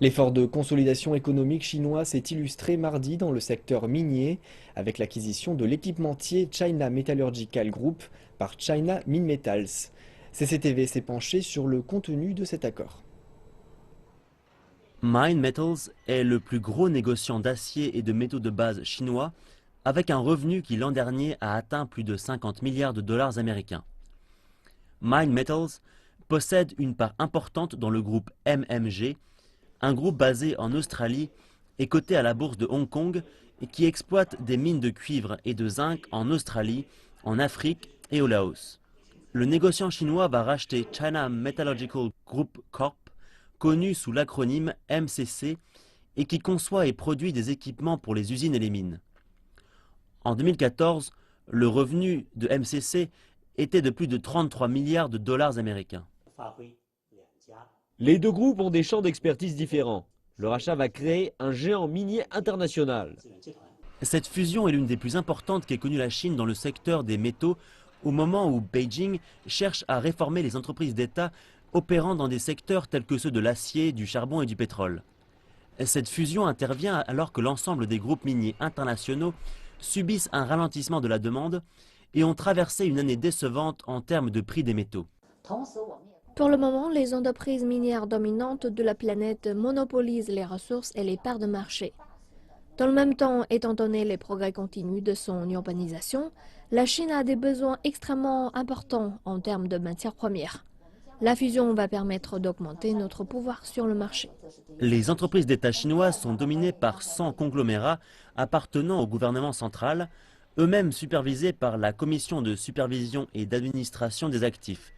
L'effort de consolidation économique chinois s'est illustré mardi dans le secteur minier avec l'acquisition de l'équipementier China Metallurgical Group par China Minmetals. CCTV s'est penché sur le contenu de cet accord. Minmetals est le plus gros négociant d'acier et de métaux de base chinois, avec un revenu qui l'an dernier a atteint plus de 50 milliards de dollars américains. Minmetals possède une part importante dans le groupe MMG, un groupe basé en Australie et coté à la bourse de Hong Kong et qui exploite des mines de cuivre et de zinc en Australie, en Afrique et au Laos. Le négociant chinois va racheter China Metallurgical Group Corp, connu sous l'acronyme MCC, et qui conçoit et produit des équipements pour les usines et les mines. En 2014, le revenu de MCC était de plus de 33 milliards de dollars américains. Les deux groupes ont des champs d'expertise différents. Le rachat va créer un géant minier international. Cette fusion est l'une des plus importantes qu'ait connue la Chine dans le secteur des métaux, au moment où Beijing cherche à réformer les entreprises d'État opérant dans des secteurs tels que ceux de l'acier, du charbon et du pétrole. Cette fusion intervient alors que l'ensemble des groupes miniers internationaux subissent un ralentissement de la demande et ont traversé une année décevante en termes de prix des métaux. Pour le moment, les entreprises minières dominantes de la planète monopolisent les ressources et les parts de marché. Dans le même temps, étant donné les progrès continus de son urbanisation, la Chine a des besoins extrêmement importants en termes de matières premières. La fusion va permettre d'augmenter notre pouvoir sur le marché. Les entreprises d'État chinoises sont dominées par 100 conglomérats appartenant au gouvernement central, eux-mêmes supervisés par la Commission de supervision et d'administration des actifs,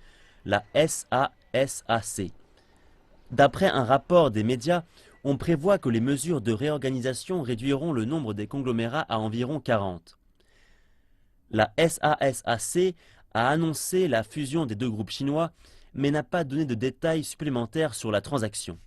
la SASAC. D'après un rapport des médias, on prévoit que les mesures de réorganisation réduiront le nombre des conglomérats à environ 40. La SASAC a annoncé la fusion des deux groupes chinois, mais n'a pas donné de détails supplémentaires sur la transaction.